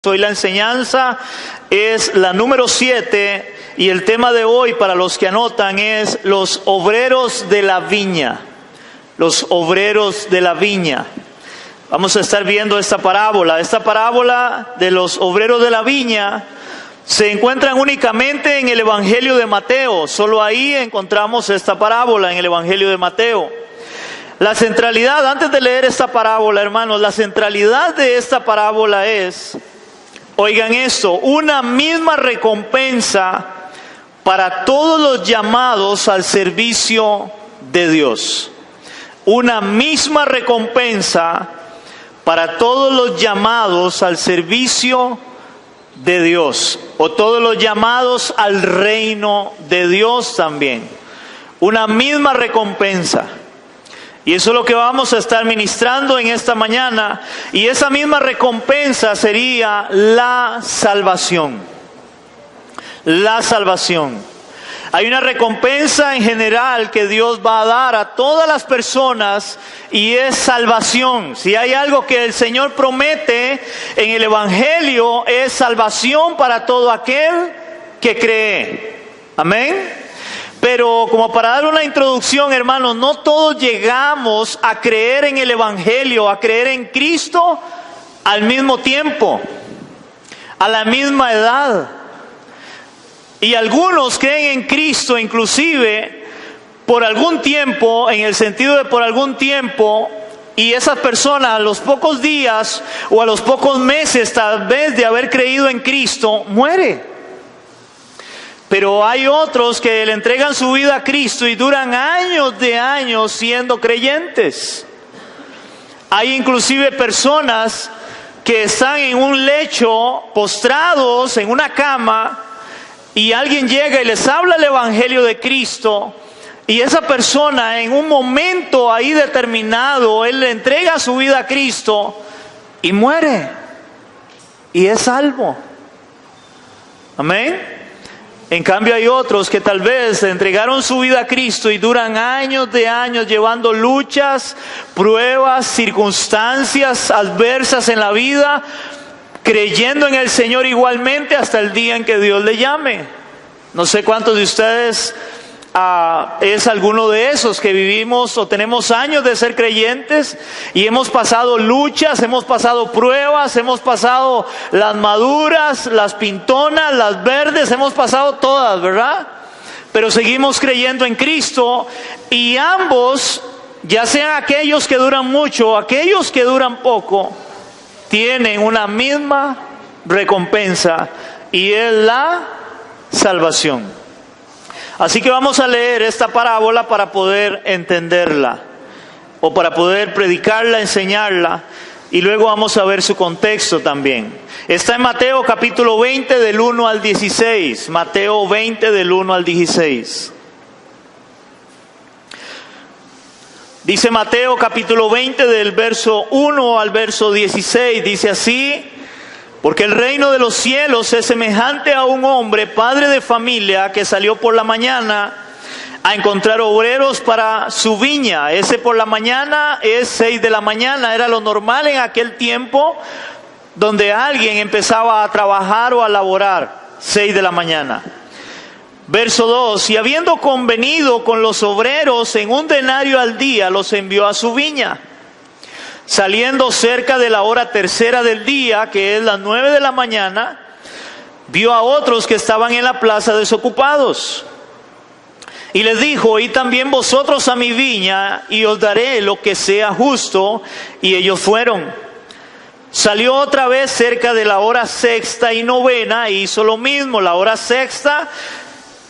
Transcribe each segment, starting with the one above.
Hoy la enseñanza es la número 7 y el tema de hoy, para los que anotan, es los obreros de la viña. Los obreros de la viña. Vamos a estar viendo esta parábola. Esta parábola de los obreros de la viña se encuentran únicamente en el Evangelio de Mateo. Solo ahí encontramos esta parábola, en el Evangelio de Mateo. La centralidad, antes de leer esta parábola, hermanos, la centralidad de esta parábola es, oigan esto, una misma recompensa para todos los llamados al servicio de Dios. Una misma recompensa para todos los llamados al servicio de Dios, o todos los llamados al reino de Dios también. Una misma recompensa. Y eso es lo que vamos a estar ministrando en esta mañana. Y esa misma recompensa sería la salvación. La salvación. Hay una recompensa en general que Dios va a dar a todas las personas y es salvación. Si hay algo que el Señor promete en el Evangelio, es salvación para todo aquel que cree. Amén. Pero como para dar una introducción, hermanos, no todos llegamos a creer en el Evangelio, a creer en Cristo al mismo tiempo, a la misma edad. Y algunos creen en Cristo inclusive por algún tiempo, en el sentido de por algún tiempo, y esas personas a los pocos días o a los pocos meses tal vez de haber creído en Cristo, muere. Pero hay otros que le entregan su vida a Cristo y duran años de años siendo creyentes. Hay inclusive personas que están en un lecho, postrados en una cama, y alguien llega y les habla el Evangelio de Cristo, y esa persona en un momento ahí determinado, él le entrega su vida a Cristo y muere. Y es salvo. Amén. En cambio hay otros que tal vez entregaron su vida a Cristo y duran años de años llevando luchas, pruebas, circunstancias adversas en la vida, creyendo en el Señor igualmente hasta el día en que Dios le llame. No sé cuántos de ustedes es alguno de esos que vivimos o tenemos años de ser creyentes y hemos pasado luchas, hemos pasado pruebas, hemos pasado las maduras, las pintonas, las verdes, hemos pasado todas, ¿verdad? Pero seguimos creyendo en Cristo, y ambos, ya sean aquellos que duran mucho o aquellos que duran poco, tienen una misma recompensa, y es la salvación. Así que vamos a leer esta parábola para poder entenderla, o para poder predicarla, enseñarla, y luego vamos a ver su contexto también. Está en Mateo capítulo 20 del 1 al 16. Mateo 20 del 1 al 16. Dice Mateo capítulo 20 del verso 1 al verso 16, dice así: porque el reino de los cielos es semejante a un hombre, padre de familia, que salió por la mañana a encontrar obreros para su viña. Ese por la mañana es 6 de la mañana, era lo normal en aquel tiempo, donde alguien empezaba a trabajar o a laborar, 6 de la mañana. Verso 2, y habiendo convenido con los obreros en 1 denario al día, los envió a su viña. Saliendo cerca de la hora tercera del día, que es las 9 de la mañana, vio a otros que estaban en la plaza desocupados. Y les dijo: id también vosotros a mi viña, y os daré lo que sea justo. Y ellos fueron. Salió otra vez cerca de la hora sexta y novena, e hizo lo mismo. La hora sexta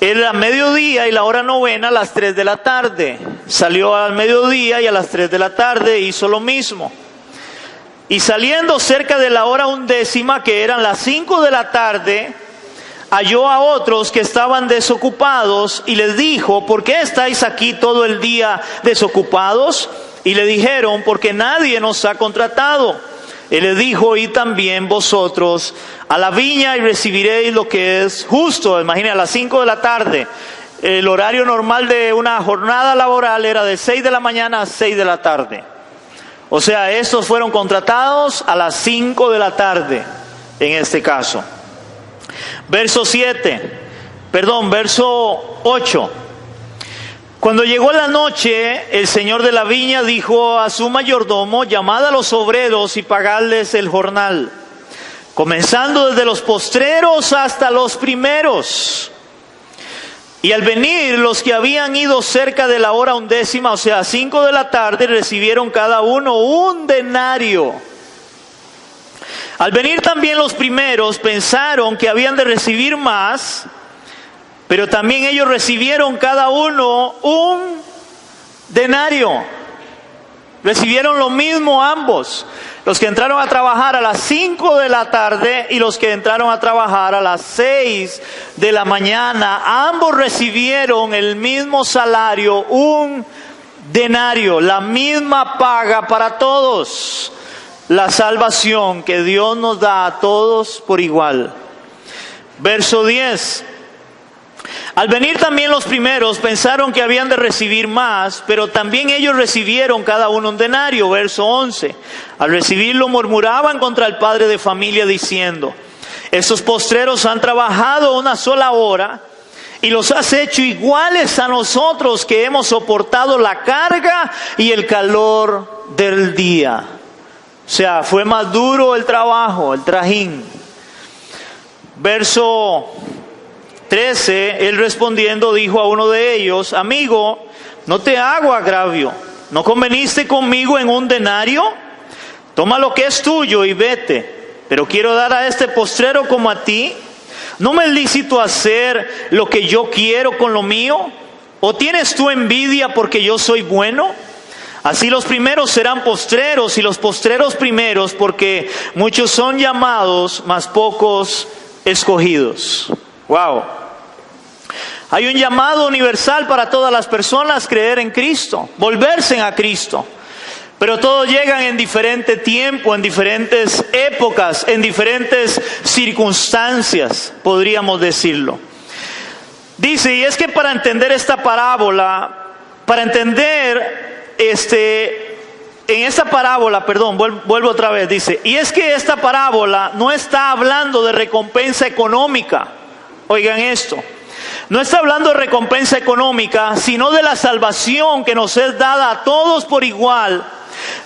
era mediodía y la hora novena a las 3 de la tarde. Salió al mediodía y a las 3 de la tarde hizo lo mismo. Y saliendo cerca de la hora 11, que eran las 5 de la tarde, halló a otros que estaban desocupados y les dijo: ¿por qué estáis aquí todo el día desocupados? Y le dijeron: porque nadie nos ha contratado. Él les dijo: id también vosotros a la viña y recibiréis lo que es justo. Imaginen, a las 5 de la tarde. El horario normal de una jornada laboral era de 6 de la mañana a 6 de la tarde. O sea, estos fueron contratados a las 5 de la tarde. en este caso. Verso 8. Cuando llegó la noche, el señor de la viña dijo a su mayordomo: llamad a los obreros y pagadles el jornal, comenzando desde los postreros hasta los primeros. Y al venir, los que habían ido cerca de la hora 11, o sea, 5 de la tarde, recibieron cada uno un denario. Al venir también los primeros, pensaron que habían de recibir más, pero también ellos recibieron cada uno un denario. Recibieron lo mismo ambos. Los que entraron a trabajar a las 5 de la tarde y los que entraron a trabajar a las 6 de la mañana, ambos recibieron el mismo salario, un denario, la misma paga para todos. La salvación que Dios nos da a todos por igual. Verso 10. Al venir también los primeros, pensaron que habían de recibir más, pero también ellos recibieron cada uno un denario. Verso 11. Al recibirlo murmuraban contra el padre de familia diciendo: estos postreros han trabajado una sola hora y los has hecho iguales a nosotros, que hemos soportado la carga y el calor del día. O sea, fue más duro el trabajo, el trajín. Verso 13, él respondiendo dijo a uno de ellos: amigo, no te hago agravio, ¿no conveniste conmigo en un denario? Toma lo que es tuyo y vete, pero quiero dar a este postrero como a ti. ¿No me es lícito hacer lo que yo quiero con lo mío? ¿O tienes tú envidia porque yo soy bueno? Así los primeros serán postreros y los postreros primeros, porque muchos son llamados, mas pocos escogidos. Wow. Hay un llamado universal para todas las personas: creer en Cristo, volverse a Cristo. Pero todos llegan en diferente tiempo, en diferentes épocas, en diferentes circunstancias, podríamos decirlo. Dice, y es que para entender esta parábola, vuelvo otra vez, dice, y es que esta parábola no está hablando de recompensa económica. Oigan esto, no está hablando de recompensa económica, sino de la salvación que nos es dada a todos por igual,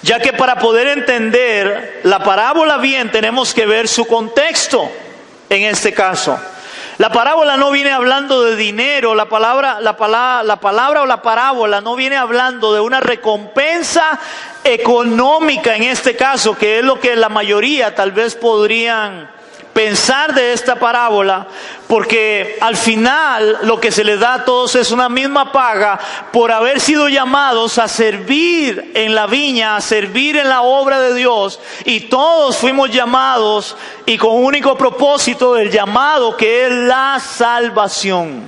ya que para poder entender la parábola bien tenemos que ver su contexto en este caso. La parábola no viene hablando de dinero, la palabra o la parábola no viene hablando de una recompensa económica en este caso, que es lo que la mayoría tal vez podrían pensar de esta parábola, porque al final lo que se les da a todos es una misma paga por haber sido llamados a servir en la viña, a servir en la obra de Dios, y todos fuimos llamados y con un único propósito del llamado, que es la salvación.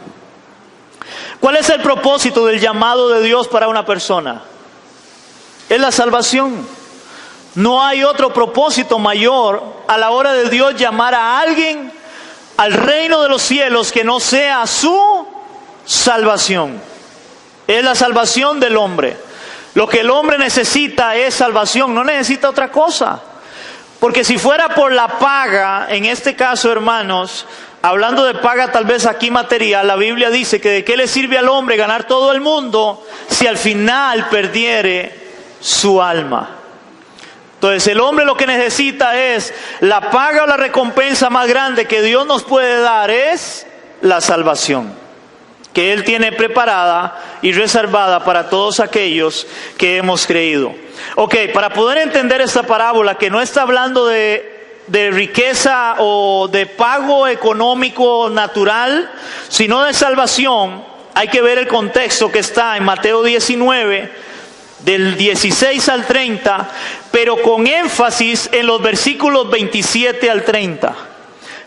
¿Cuál es el propósito del llamado de Dios para una persona? Es la salvación. No hay otro propósito mayor a la hora de Dios llamar a alguien al reino de los cielos que no sea su salvación. Es la salvación del hombre. Lo que el hombre necesita es salvación, no necesita otra cosa. Porque si fuera por la paga, en este caso, hermanos, hablando de paga tal vez aquí material, la Biblia dice que de qué le sirve al hombre ganar todo el mundo si al final perdiere su alma. Entonces el hombre lo que necesita es la paga o la recompensa más grande que Dios nos puede dar, es la salvación, que Él tiene preparada y reservada para todos aquellos que hemos creído. Ok, para poder entender esta parábola, que no está hablando de riqueza o de pago económico natural, sino de salvación, hay que ver el contexto que está en Mateo 19, del 16 al 30, pero con énfasis en los versículos 27 al 30.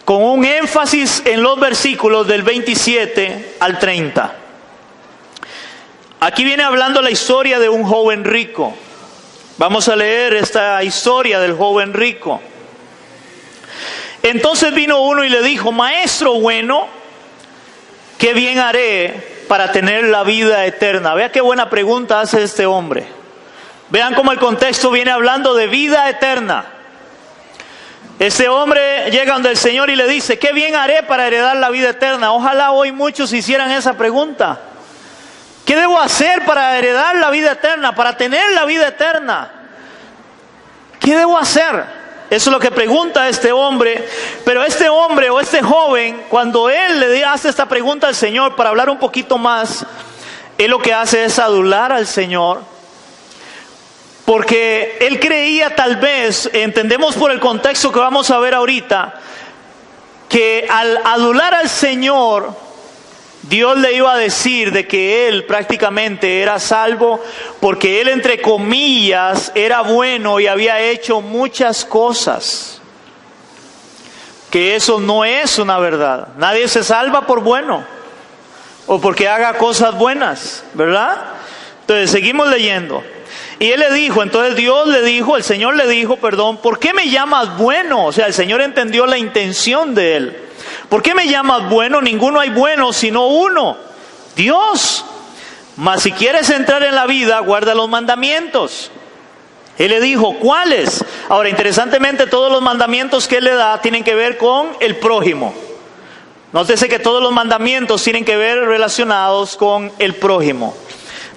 Con un énfasis en los versículos del 27 al 30. Aquí viene hablando la historia de un joven rico. Vamos a leer esta historia del joven rico. Entonces vino uno y le dijo: Maestro bueno, ¿qué bien haré para tener la vida eterna? Vea qué buena pregunta hace este hombre. Vean cómo el contexto viene hablando de vida eterna. Este hombre llega donde el Señor y le dice, ¿qué bien haré para heredar la vida eterna? Ojalá hoy muchos hicieran esa pregunta. ¿Qué debo hacer para heredar la vida eterna, para tener la vida eterna? ¿Qué debo hacer? Eso es lo que pregunta este hombre. Pero este hombre o este joven, cuando él le hace esta pregunta al Señor para hablar un poquito más, él lo que hace es adular al Señor. Porque él creía, tal vez, entendemos por el contexto que vamos a ver ahorita, que al adular al Señor, Dios le iba a decir de que él prácticamente era salvo porque él, entre comillas, era bueno y había hecho muchas cosas. Que eso no es una verdad. Nadie se salva por bueno o porque haga cosas buenas, ¿verdad? Entonces seguimos leyendo. Y él le dijo, entonces el Señor le dijo, ¿por qué me llamas bueno? O sea, el Señor entendió la intención de él. ¿Por qué me llamas bueno? Ninguno hay bueno sino uno, Dios. Mas si quieres entrar en la vida, guarda los mandamientos. Él le dijo, ¿cuáles? Ahora, interesantemente, todos los mandamientos que él le da tienen que ver con el prójimo. Nótese que todos los mandamientos tienen que ver relacionados con el prójimo.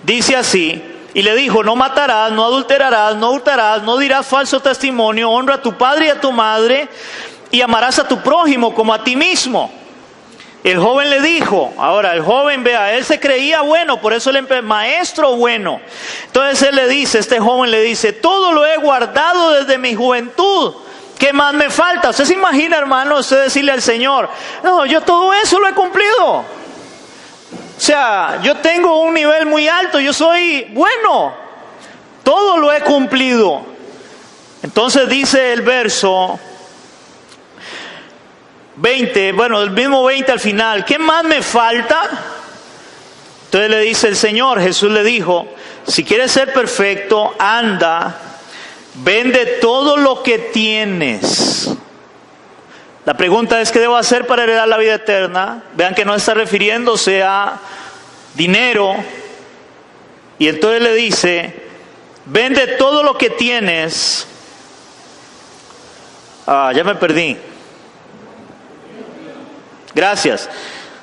Dice así, y le dijo, no matarás, no adulterarás, no hurtarás, no dirás falso testimonio, honra a tu padre y a tu madre, y amarás a tu prójimo como a ti mismo. El joven le dijo, ahora el joven, vea, él se creía bueno, por eso él maestro bueno. Entonces él le dice, este joven le dice, todo lo he guardado desde mi juventud, ¿qué más me falta? Usted se imagina, hermano, usted decirle al Señor, no, yo todo eso lo he cumplido. O sea, yo tengo un nivel muy alto, yo soy bueno, todo lo he cumplido. Entonces dice el verso 20, bueno, el mismo 20 al final, ¿qué más me falta? Entonces le dice el Señor, Jesús le dijo, si quieres ser perfecto, anda, vende todo lo que tienes. La pregunta es, ¿qué debo hacer para heredar la vida eterna? Vean que no está refiriéndose a dinero. Y entonces le dice, vende todo lo que tienes. Ya me perdí. Gracias.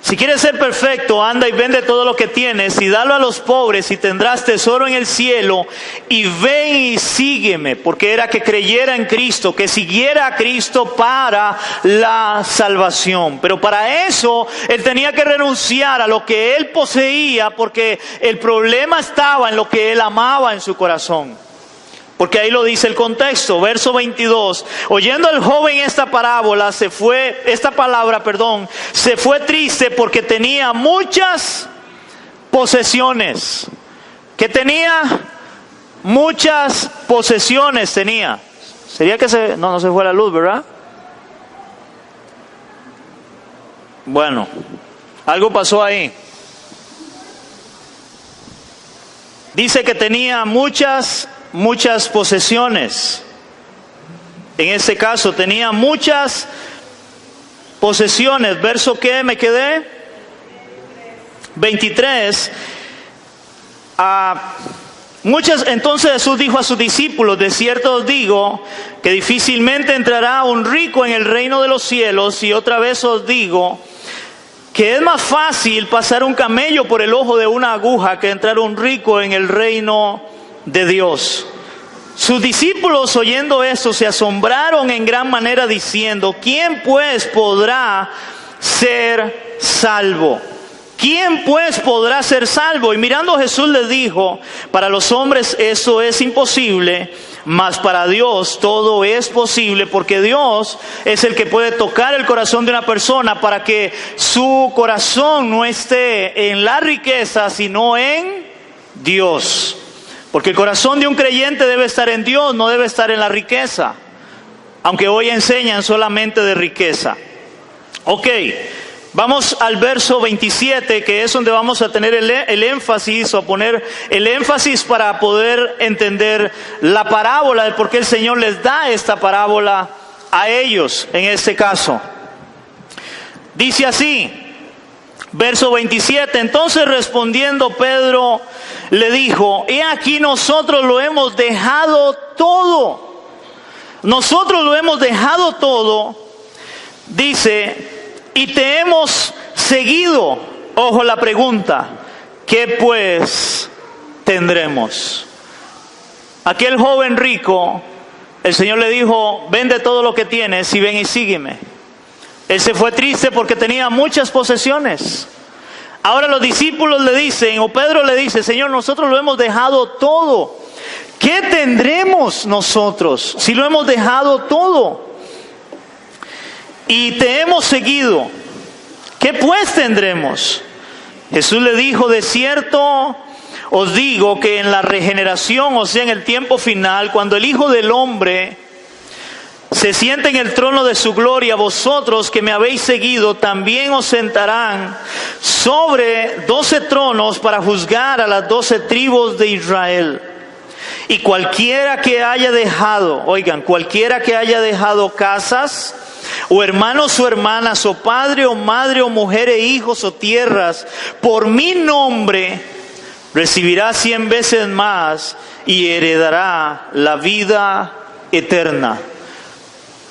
Si quieres ser perfecto, anda y vende todo lo que tienes y dalo a los pobres y tendrás tesoro en el cielo, y ven y sígueme, porque era que creyera en Cristo, que siguiera a Cristo para la salvación. Pero para eso él tenía que renunciar a lo que él poseía, porque el problema estaba en lo que él amaba en su corazón. Porque ahí lo dice el contexto, verso 22. Oyendo el joven esta palabra, se fue triste porque tenía muchas posesiones. ¿Qué tenía? Muchas posesiones tenía. Sería que no se fue la luz, ¿verdad? Bueno, algo pasó ahí. Dice que tenía muchas posesiones. En este caso tenía muchas posesiones. Verso ¿qué me quedé? 23. Entonces Jesús dijo a sus discípulos, de cierto os digo que difícilmente entrará un rico en el reino de los cielos, y otra vez os digo que es más fácil pasar un camello por el ojo de una aguja que entrar un rico en el reino de Dios. Sus discípulos, oyendo esto, se asombraron en gran manera, diciendo, ¿quién pues podrá ser salvo? ¿Quién pues podrá ser salvo? Y mirando Jesús les dijo, para los hombres eso es imposible, mas para Dios todo es posible, porque Dios es el que puede tocar el corazón de una persona para que su corazón no esté en la riqueza, sino en Dios. Porque el corazón de un creyente debe estar en Dios, no debe estar en la riqueza. Aunque hoy enseñan solamente de riqueza. Ok, vamos al verso 27, que es donde vamos a tener el énfasis, o a poner el énfasis para poder entender la parábola de por qué el Señor les da esta parábola a ellos, en este caso. Dice así, verso 27, entonces respondiendo Pedro le dijo, he aquí nosotros lo hemos dejado todo nosotros lo hemos dejado todo, dice, y te hemos seguido. Ojo la pregunta, ¿qué pues tendremos? Aquel joven rico, el Señor le dijo, vende todo lo que tienes y ven y sígueme. Él se fue triste porque tenía muchas posesiones. Ahora los discípulos le dicen, o Pedro le dice, Señor, nosotros lo hemos dejado todo. ¿Qué tendremos nosotros si lo hemos dejado todo? Y te hemos seguido. ¿Qué pues tendremos? Jesús le dijo, de cierto os digo que en la regeneración, o sea en el tiempo final, cuando el Hijo del Hombre se siente en el trono de su gloria, vosotros que me habéis seguido también os sentarán sobre 12 tronos para juzgar a las 12 tribus de Israel. Y cualquiera que haya dejado, oigan, cualquiera que haya dejado casas, o hermanos o hermanas, o padre o madre, o mujer e hijos o tierras, por mi nombre, recibirá 100 veces más y heredará la vida eterna.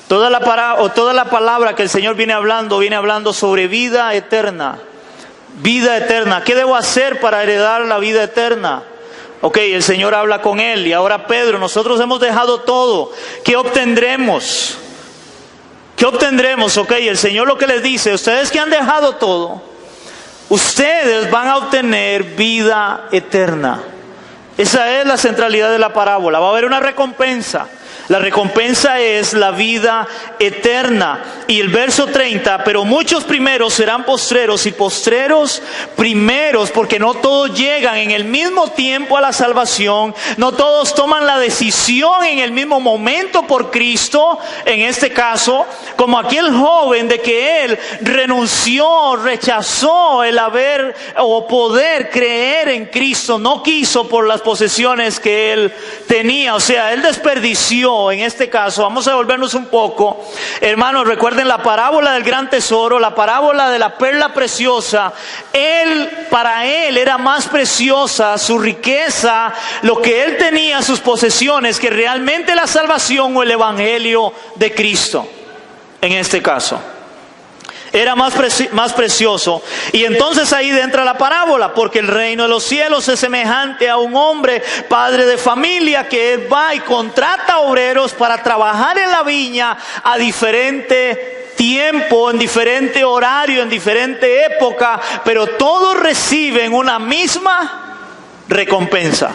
Toda la palabra que el Señor viene hablando sobre vida eterna. Vida eterna. ¿Qué debo hacer para heredar la vida eterna? Ok, el Señor habla con él. Y ahora Pedro, nosotros hemos dejado todo. ¿Qué obtendremos? ¿Qué obtendremos? Ok, el Señor lo que les dice, ustedes que han dejado todo, ustedes van a obtener vida eterna. Esa es la centralidad de la parábola. Va a haber una recompensa. La recompensa es la vida eterna. Y el verso 30, pero muchos primeros serán postreros y postreros primeros, porque no todos llegan en el mismo tiempo a la salvación, no todos toman la decisión en el mismo momento por Cristo, en este caso, como aquel joven de que él renunció, rechazó el haber o poder creer en Cristo, no quiso por las posesiones que él tenía, o sea, él desperdició. En este caso, vamos a volvernos un poco, hermanos, recuerden la parábola del gran tesoro, la parábola de la perla preciosa. Para él era más preciosa su riqueza, lo que él tenía, sus posesiones, que realmente la salvación o el evangelio de Cristo. En este caso era más precioso. Y entonces ahí entra la parábola, porque el reino de los cielos es semejante a un hombre, padre de familia, que va y contrata obreros para trabajar en la viña a diferente tiempo, en diferente horario, en diferente época, pero todos reciben una misma recompensa: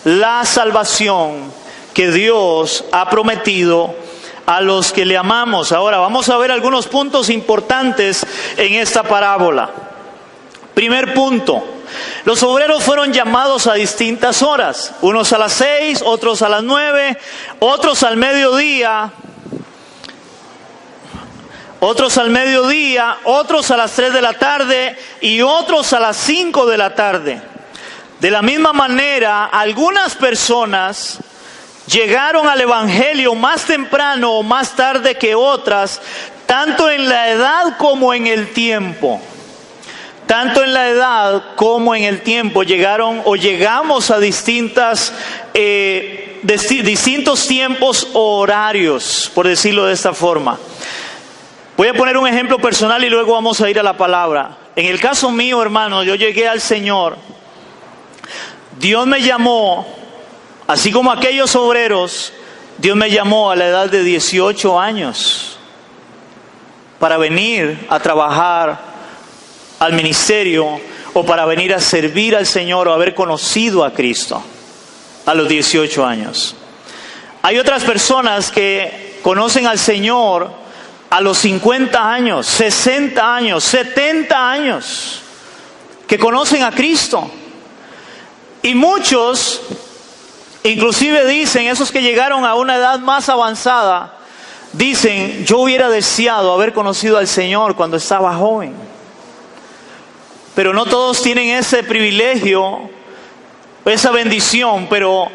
la salvación que Dios ha prometido a los que le amamos. Ahora vamos a ver algunos puntos importantes en esta parábola. Primer punto: los obreros fueron llamados a distintas horas, unos a las 6, otros a las 9, otros al mediodía, otros a las 3 de la tarde y otros a las 5 de la tarde. De la misma manera, algunas personas llegaron al evangelio más temprano o más tarde que otras, tanto en la edad como en el tiempo. Tanto en la edad como en el tiempo llegamos a distintos tiempos o horarios, por decirlo de esta forma. Voy a poner un ejemplo personal y luego vamos a ir a la palabra. En el caso mío, hermano, yo llegué al Señor. Dios me llamó. Así como aquellos obreros, Dios me llamó a la edad de 18 años para venir a trabajar al ministerio o para venir a servir al Señor o haber conocido a Cristo a los 18 años. Hay otras personas que conocen al Señor a los 50 años, 60 años, 70 años, que conocen a Cristo. Y muchos inclusive dicen, esos que llegaron a una edad más avanzada, dicen, yo hubiera deseado haber conocido al Señor cuando estaba joven. Pero no todos tienen ese privilegio, esa bendición. Pero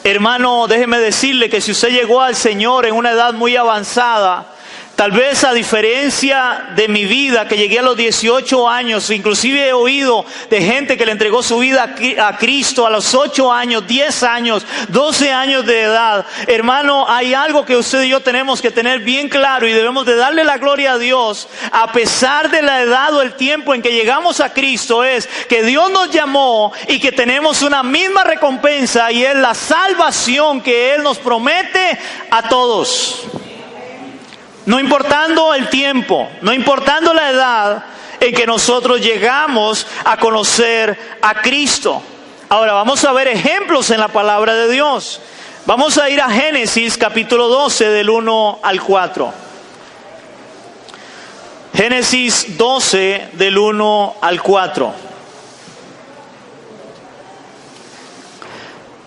hermano, déjeme decirle que si usted llegó al Señor en una edad muy avanzada, Tal vez a diferencia de mi vida, que llegué a los 18 años, inclusive he oído de gente que le entregó su vida a Cristo a los 8 años, 10 años, 12 años de edad. Hermano, hay algo que usted y yo tenemos que tener bien claro y debemos de darle la gloria a Dios, a pesar de la edad o el tiempo en que llegamos a Cristo, es que Dios nos llamó y que tenemos una misma recompensa, y es la salvación que Él nos promete a todos. No importando el tiempo, no importando la edad en que nosotros llegamos a conocer a Cristo. Ahora vamos a ver ejemplos en la palabra de Dios. Vamos a ir a Génesis capítulo 12 del 1 al 4. Génesis 12 del 1 al 4.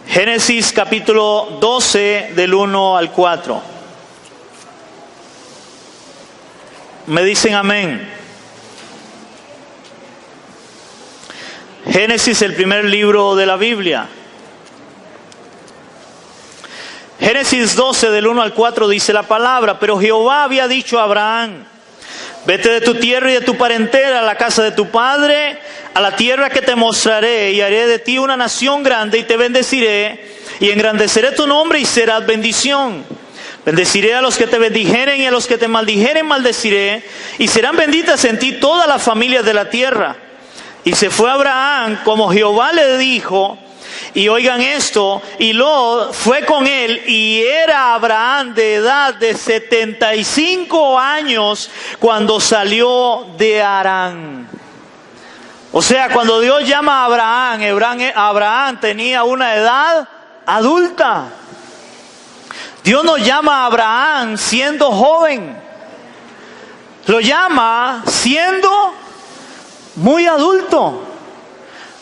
Génesis capítulo 12 del 1 al 4. Me dicen amén. Génesis, el primer libro de la Biblia. Génesis 12 del 1 al 4 dice la palabra: pero Jehová había dicho a Abraham: vete de tu tierra y de tu parentela a la casa de tu padre, a la tierra que te mostraré, y haré de ti una nación grande, y te bendeciré, y engrandeceré tu nombre, y serás bendición. Bendeciré a los que te bendijeren, y a los que te maldijeren maldeciré, y serán benditas en ti todas las familias de la tierra. Y se fue Abraham como Jehová le dijo, y oigan esto, y Lot fue con él, y era Abraham de edad de 75 años cuando salió de Harán. O sea, cuando Dios llama a Abraham tenía una edad adulta. Dios nos llama a Abraham siendo joven. Lo llama siendo muy adulto.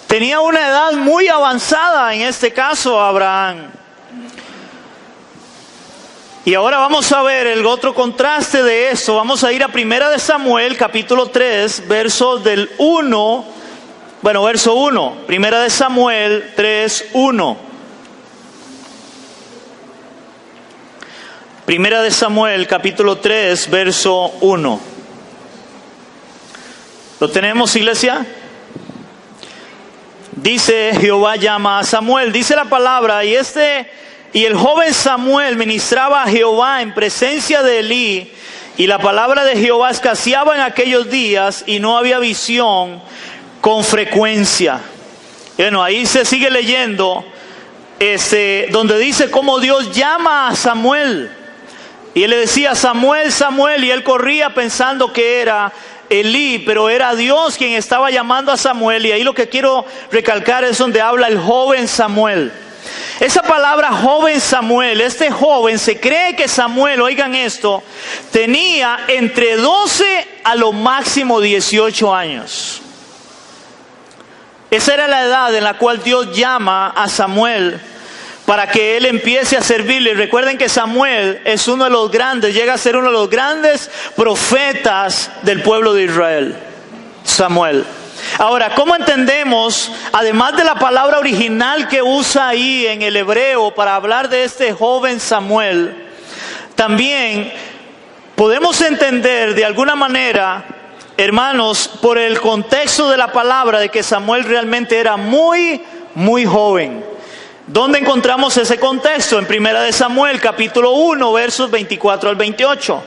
Tenía una edad muy avanzada, en este caso Abraham. Y ahora vamos a ver el otro contraste de esto. Vamos a ir a 1 de Samuel, capítulo 3, verso 1. 1 de Samuel 3, 1. Primera de Samuel, capítulo 3, verso 1. ¿Lo tenemos, iglesia? Dice: Jehová llama a Samuel. Dice la palabra: y el joven Samuel ministraba a Jehová en presencia de Elí, y la palabra de Jehová escaseaba en aquellos días, y no había visión con frecuencia. Bueno, ahí se sigue leyendo, donde dice cómo Dios llama a Samuel. Y él le decía: Samuel, Samuel, y él corría pensando que era Elí, pero era Dios quien estaba llamando a Samuel. Y ahí lo que quiero recalcar es donde habla el joven Samuel. Esa palabra joven Samuel, este joven, se cree que Samuel, oigan esto, tenía entre 12 a lo máximo 18 años. Esa era la edad en la cual Dios llama a Samuel para que él empiece a servirle. Recuerden que Samuel es uno de los grandes, llega a ser uno de los grandes profetas del pueblo de Israel. Samuel. Ahora, ¿cómo entendemos, además de la palabra original que usa ahí en el hebreo para hablar de este joven Samuel, también podemos entender de alguna manera, hermanos, por el contexto de la palabra, de que Samuel realmente era muy, muy joven? ¿Dónde encontramos ese contexto? En 1 de Samuel, capítulo 1, versos 24 al 28.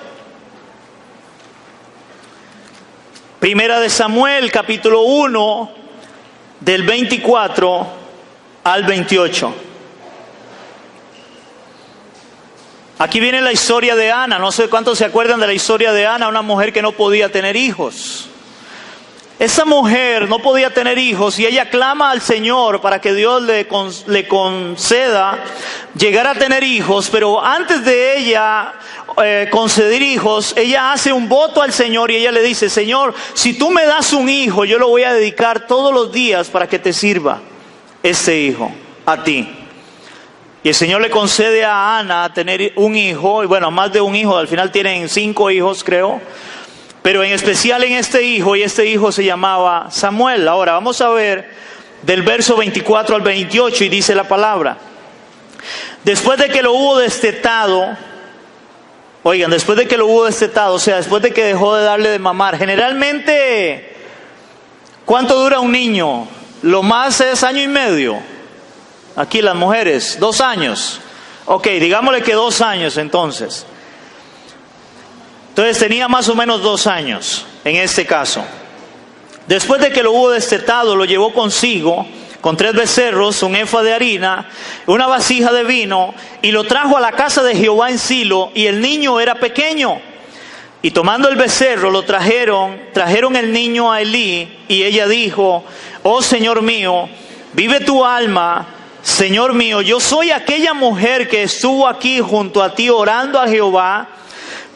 1 de Samuel, capítulo 1, del 24 al 28. Aquí viene la historia de Ana. No sé cuántos se acuerdan de la historia de Ana, una mujer que no podía tener hijos. Esa mujer no podía tener hijos y ella clama al Señor para que Dios le conceda llegar a tener hijos, pero antes de ella conceder hijos, ella hace un voto al Señor y ella le dice: Señor, si tú me das un hijo, yo lo voy a dedicar todos los días para que te sirva este hijo a ti. Y el Señor le concede a Ana tener un hijo, y bueno, más de un hijo, al final tienen 5 hijos, creo. Pero en especial en este hijo, y este hijo se llamaba Samuel. Ahora vamos a ver del verso 24 al 28, y dice la palabra: después de que lo hubo destetado, Oigan, después de que lo hubo destetado, o sea, después de que dejó de darle de mamar, generalmente, ¿cuánto dura un niño? Lo más es 1 año y medio. Aquí las mujeres, 2 años. Ok, digámosle que 2 años entonces. Entonces tenía más o menos 2 años en este caso. Después de que lo hubo destetado, lo llevó consigo con 3 becerros, un efa de harina, una vasija de vino, y lo trajo a la casa de Jehová en Silo, y el niño era pequeño. Y tomando el becerro, lo trajeron el niño a Elí, y ella dijo: oh Señor mío, vive tu alma, Señor mío, yo soy aquella mujer que estuvo aquí junto a ti orando a Jehová.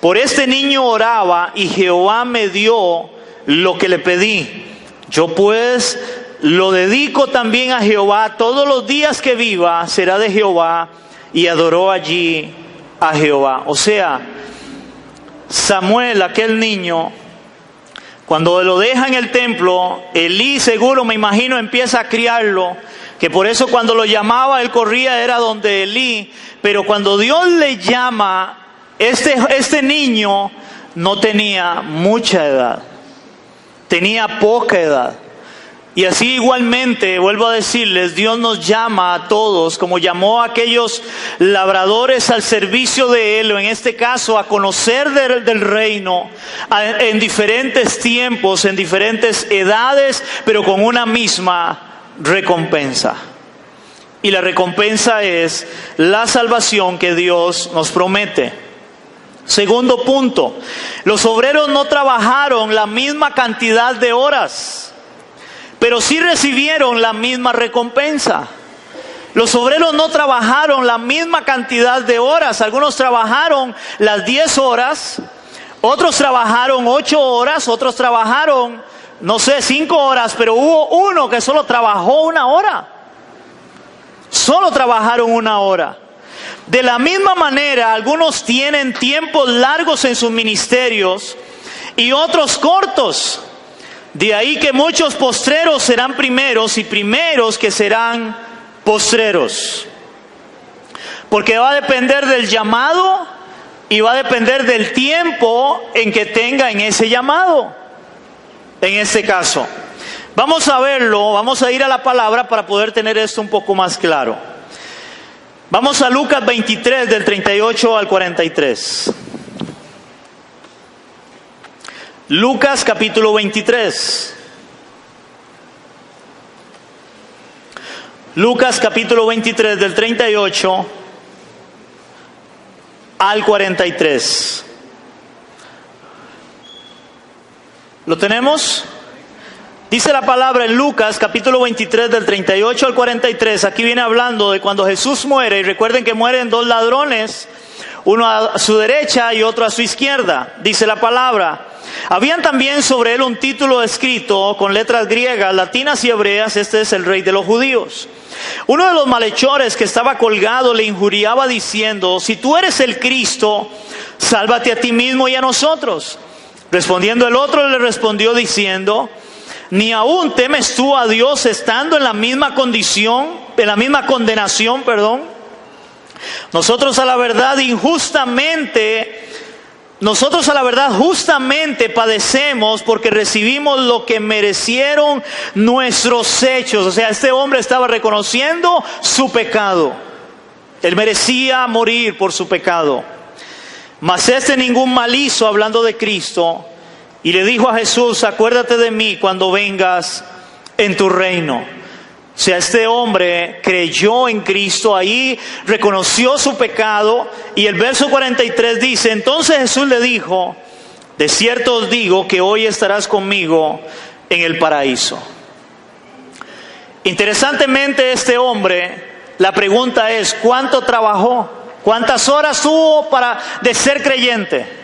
Por este niño oraba, y Jehová me dio lo que le pedí. Yo pues lo dedico también a Jehová, todos los días que viva será de Jehová. Y adoró allí a Jehová. O sea, Samuel, aquel niño, cuando lo deja en el templo, Elí seguro, me imagino, empieza a criarlo, que por eso cuando lo llamaba él corría, era donde Elí. Pero cuando Dios le llama, este niño no tenía mucha edad, tenía poca edad. Y así igualmente, vuelvo a decirles, Dios nos llama a todos, como llamó a aquellos labradores al servicio de Él, o en este caso a conocer del reino, en diferentes tiempos, en diferentes edades, pero con una misma recompensa. Y la recompensa es la salvación que Dios nos promete. Segundo punto, los obreros no trabajaron la misma cantidad de horas, pero sí recibieron la misma recompensa. Los obreros no trabajaron la misma cantidad de horas. Algunos trabajaron las 10 horas, otros trabajaron 8 horas, otros trabajaron, 5 horas, pero hubo uno que solo trabajó 1 hora. Solo trabajaron 1 hora. De la misma manera, algunos tienen tiempos largos en sus ministerios y otros cortos. De ahí que muchos postreros serán primeros y primeros que serán postreros. Porque va a depender del llamado y va a depender del tiempo en que tenga en ese llamado. En este caso. Vamos a verlo, vamos a ir a la palabra para poder tener esto un poco más claro. Vamos a Lucas 23 del 38 al 43. Lucas capítulo 23. Lucas capítulo 23 del 38 al 43. ¿Lo tenemos? Dice la palabra en Lucas capítulo 23 del 38 al 43. Aquí viene hablando de cuando Jesús muere. Y recuerden que mueren 2 ladrones, uno a su derecha y otro a su izquierda. Dice la palabra: habían también sobre él un título escrito con letras griegas, latinas y hebreas: este es el rey de los judíos. Uno de los malhechores que estaba colgado le injuriaba diciendo: si tú eres el Cristo, sálvate a ti mismo y a nosotros. Respondiendo el otro le respondió diciendo: ¿ni aún temes tú a Dios estando en la misma condición, en la misma condenación, perdón? Nosotros a la verdad justamente padecemos porque recibimos lo que merecieron nuestros hechos. O sea, este hombre estaba reconociendo su pecado. Él merecía morir por su pecado. Mas ningún mal hizo, hablando de Cristo, y le dijo a Jesús: acuérdate de mí cuando vengas en tu reino. O sea, este hombre creyó en Cristo, ahí reconoció su pecado, y el verso 43 dice: entonces Jesús le dijo: de cierto os digo que hoy estarás conmigo en el paraíso. Interesantemente, este hombre, la pregunta es: ¿cuánto trabajó? ¿Cuántas horas tuvo de ser creyente?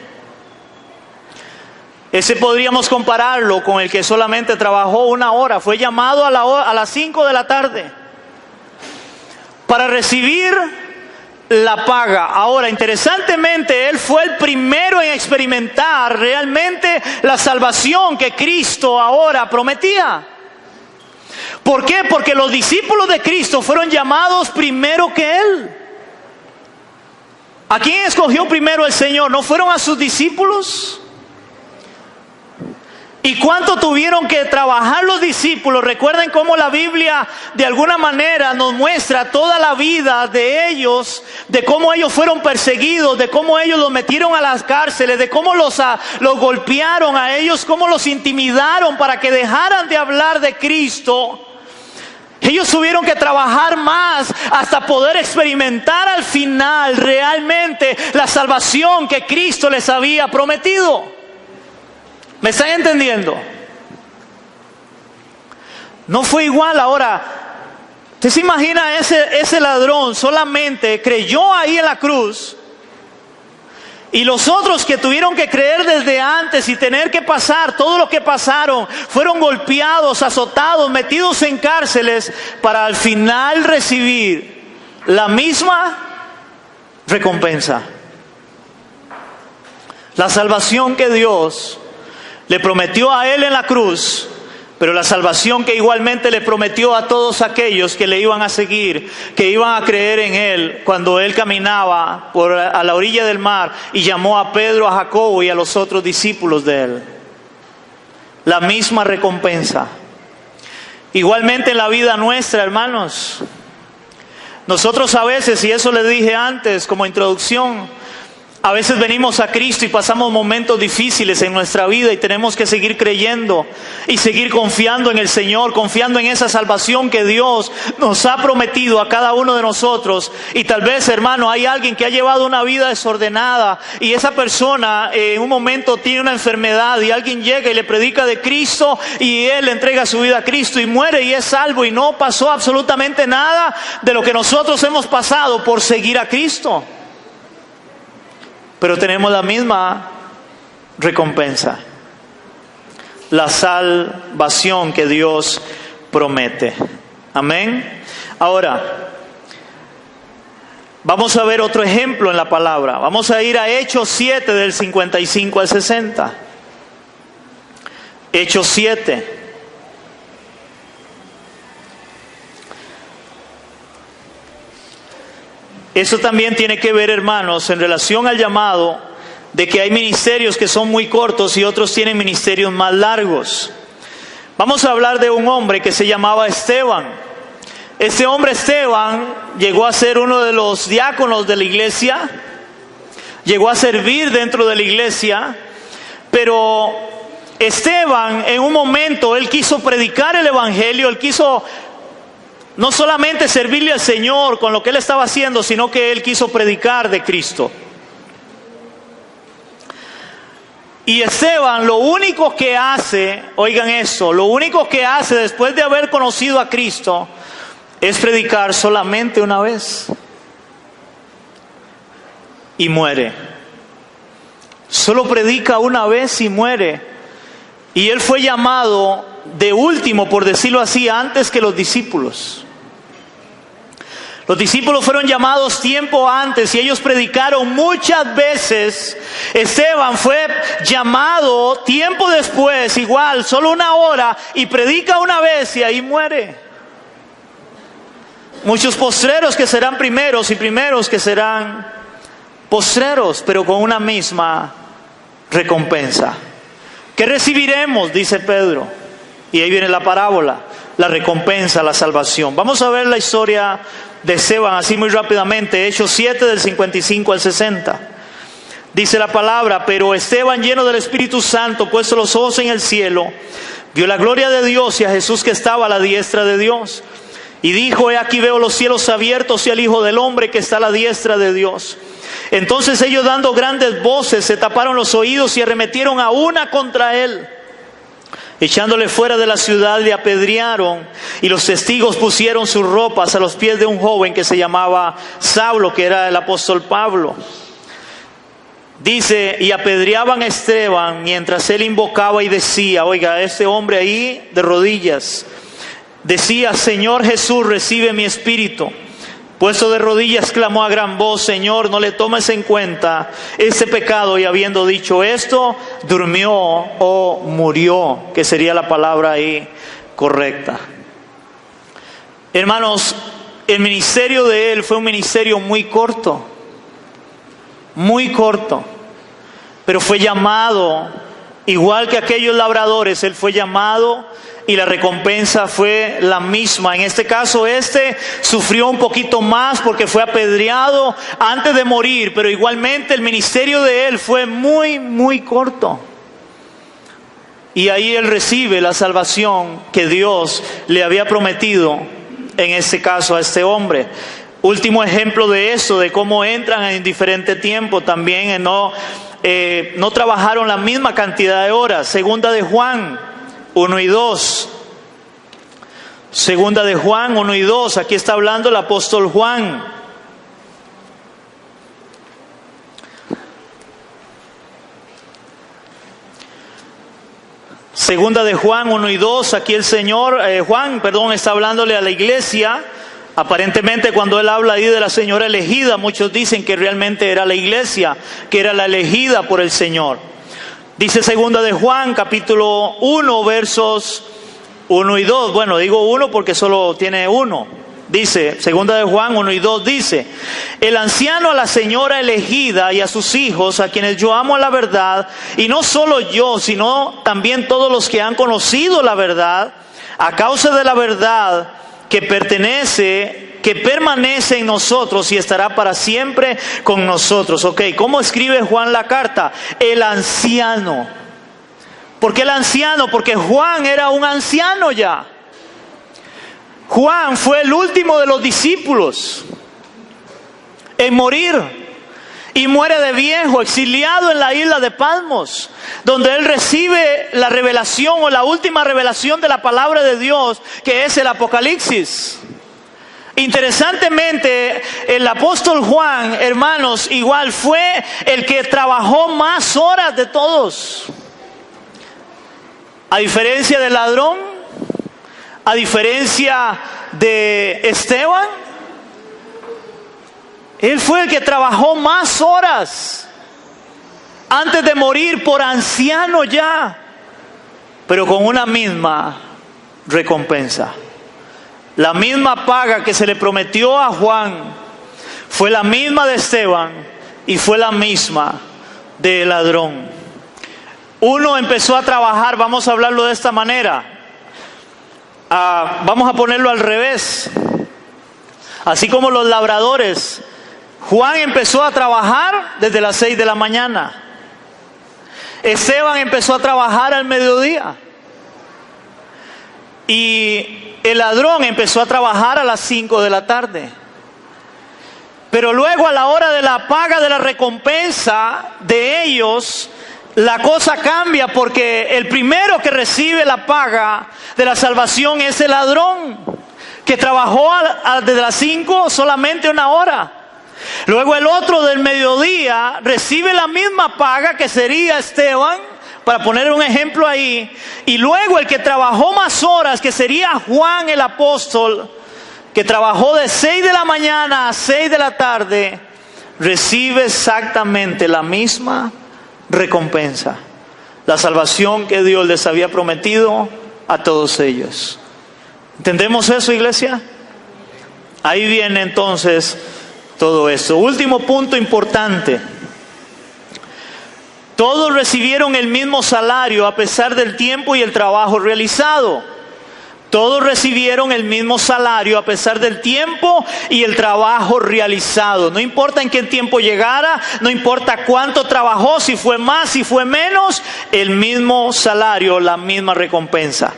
Ese podríamos compararlo con el que solamente trabajó 1 hora. Fue llamado a las 5 de la tarde para recibir la paga. Ahora, interesantemente, él fue el primero en experimentar realmente la salvación que Cristo ahora prometía. ¿Por qué? Porque los discípulos de Cristo fueron llamados primero que él. ¿A quién escogió primero el Señor? ¿No fueron a sus discípulos? ¿Y cuánto tuvieron que trabajar los discípulos? Recuerden cómo la Biblia de alguna manera nos muestra toda la vida de ellos, de cómo ellos fueron perseguidos, de cómo ellos los metieron a las cárceles, de cómo los golpearon a ellos, cómo los intimidaron para que dejaran de hablar de Cristo. Ellos tuvieron que trabajar más hasta poder experimentar al final realmente la salvación que Cristo les había prometido. ¿Me están entendiendo? No fue igual. Ahora, ¿usted se imagina ese ladrón solamente creyó ahí en la cruz? Y los otros que tuvieron que creer desde antes y tener que pasar todo lo que pasaron, fueron golpeados, azotados, metidos en cárceles para al final recibir la misma recompensa. La salvación que Dios le prometió a él en la cruz, pero la salvación que igualmente le prometió a todos aquellos que le iban a seguir, que iban a creer en él cuando él caminaba a la orilla del mar y llamó a Pedro, a Jacobo y a los otros discípulos de él. La misma recompensa. Igualmente en la vida nuestra, hermanos, nosotros a veces, y eso les dije antes como introducción, a veces venimos a Cristo y pasamos momentos difíciles en nuestra vida y tenemos que seguir creyendo y seguir confiando en el Señor, confiando en esa salvación que Dios nos ha prometido a cada uno de nosotros. Y tal vez, hermano, hay alguien que ha llevado una vida desordenada y esa persona en un momento tiene una enfermedad y alguien llega y le predica de Cristo y él le entrega su vida a Cristo y muere y es salvo y no pasó absolutamente nada de lo que nosotros hemos pasado por seguir a Cristo. Pero tenemos la misma recompensa, la salvación que Dios promete. Amén. Ahora, vamos a ver otro ejemplo en la palabra. Vamos a ir a Hechos 7 del 55 al 60. Hechos 7. Eso también tiene que ver, hermanos, en relación al llamado, de que hay ministerios que son muy cortos y otros tienen ministerios más largos. Vamos a hablar de un hombre que se llamaba Esteban. Este hombre Esteban llegó a ser uno de los diáconos de la iglesia, llegó a servir dentro de la iglesia, pero Esteban en un momento, él quiso predicar el evangelio, él quiso no solamente servirle al Señor con lo que él estaba haciendo, sino que él quiso predicar de Cristo. Y Esteban lo único que hace, oigan esto, lo único que hace después de haber conocido a Cristo es predicar solamente una vez. Y muere. Solo predica una vez y muere. Y él fue llamado de último, por decirlo así, antes que los discípulos. Los discípulos fueron llamados tiempo antes y ellos predicaron muchas veces. Esteban fue llamado tiempo después, igual, solo una hora, y predica una vez y ahí muere. Muchos postreros que serán primeros y primeros que serán postreros, pero con una misma recompensa. ¿Qué recibiremos? Dice Pedro. Y ahí viene la parábola, la recompensa, la salvación. Vamos a ver la historia de Esteban así muy rápidamente. Hechos 7 del 55 al 60. Dice la palabra: pero Esteban, lleno del Espíritu Santo, puesto los ojos en el cielo, vio la gloria de Dios y a Jesús que estaba a la diestra de Dios. Y dijo: he aquí veo los cielos abiertos y al Hijo del Hombre que está a la diestra de Dios. Entonces ellos, dando grandes voces, se taparon los oídos y arremetieron a una contra él. Echándole fuera de la ciudad, le apedrearon, y los testigos pusieron sus ropas a los pies de un joven que se llamaba Saulo, que era el apóstol Pablo. Dice: y apedreaban a Esteban mientras él invocaba y decía, oiga, este hombre ahí de rodillas, decía: Señor Jesús, recibe mi espíritu. Puesto de rodillas, clamó a gran voz: Señor, no le tomes en cuenta este pecado. Y habiendo dicho esto, durmió o murió, que sería la palabra ahí correcta. Hermanos, el ministerio de él fue un ministerio muy corto. muy corto, pero fue llamado, igual que aquellos labradores, él fue llamado y la recompensa fue la misma. En este caso, sufrió un poquito más porque fue apedreado antes de morir, pero igualmente el ministerio de él fue muy, muy corto. Y ahí él recibe la salvación que Dios le había prometido, en este caso a este hombre. Último ejemplo de eso, de cómo entran en diferente tiempo también, no trabajaron la misma cantidad de horas. Segunda de Juan 1 y 2. Segunda de Juan 1 y 2. Aquí está hablando el apóstol Juan. Segunda de Juan 1 y 2. Aquí el Señor, Juan está hablándole a la iglesia. Aparentemente cuando él habla ahí de la señora elegida, muchos dicen que realmente era la iglesia, que era la elegida por el Señor. Dice segunda de Juan, capítulo 1, versos 1 y 2. Bueno, digo 1 porque solo tiene 1. Dice, segunda de Juan 1 y 2 dice: el anciano a la señora elegida y a sus hijos, a quienes yo amo a la verdad, y no solo yo, sino también todos los que han conocido la verdad, a causa de la verdad que permanece en nosotros y estará para siempre con nosotros. Ok, ¿cómo escribe Juan la carta? El anciano. ¿Por qué el anciano? Porque Juan era un anciano ya. Juan fue el último de los discípulos en morir. Y muere de viejo, exiliado en la isla de Patmos, donde él recibe la revelación o la última revelación de la palabra de Dios, que es el Apocalipsis. Interesantemente, el apóstol Juan, hermanos, igual fue el que trabajó más horas de todos. A diferencia del ladrón, a diferencia de Esteban, él fue el que trabajó más horas antes de morir, por anciano ya, pero con una misma recompensa. La misma paga que se le prometió a Juan fue la misma de Esteban y fue la misma del ladrón. Uno empezó a trabajar, vamos a hablarlo de esta manera, vamos a ponerlo al revés. Así como los labradores, Juan empezó a trabajar desde las 6 de la mañana. Esteban empezó a trabajar al mediodía. Y el ladrón empezó a trabajar a las 5 de la tarde. Pero luego, a la hora de la paga de la recompensa de ellos, la cosa cambia, porque el primero que recibe la paga de la salvación es el ladrón, que trabajó desde las 5 solamente una hora. Luego el otro del mediodía recibe la misma paga, que sería Esteban, para poner un ejemplo ahí. Y luego el que trabajó más horas, que sería Juan el apóstol, que trabajó de 6 de la mañana a 6 de la tarde, recibe exactamente la misma recompensa. La salvación que Dios les había prometido a todos ellos. ¿Entendemos eso, iglesia? Ahí viene entonces todo eso. Último punto importante. Todos recibieron el mismo salario a pesar del tiempo y el trabajo realizado. Todos recibieron el mismo salario a pesar del tiempo y el trabajo realizado. No importa en qué tiempo llegara, no importa cuánto trabajó, si fue más, si fue menos, el mismo salario, la misma recompensa.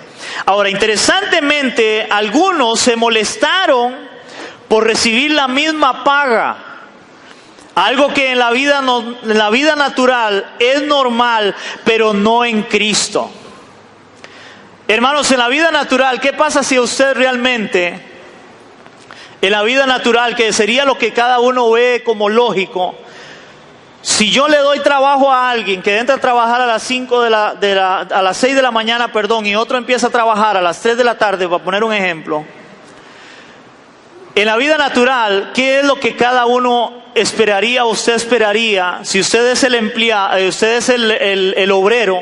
Ahora, interesantemente, algunos se molestaron por recibir la misma paga. Algo que en la vida natural es normal, pero no en Cristo. Hermanos, en la vida natural, ¿qué pasa si usted realmente, en la vida natural, que sería lo que cada uno ve como lógico, si yo le doy trabajo a alguien que entra a trabajar a las 6 de la mañana, y otro empieza a trabajar a las 3 de la tarde, para poner un ejemplo, en la vida natural, ¿qué es lo que cada uno esperaría, usted esperaría? Si usted es el empleado, usted es el obrero,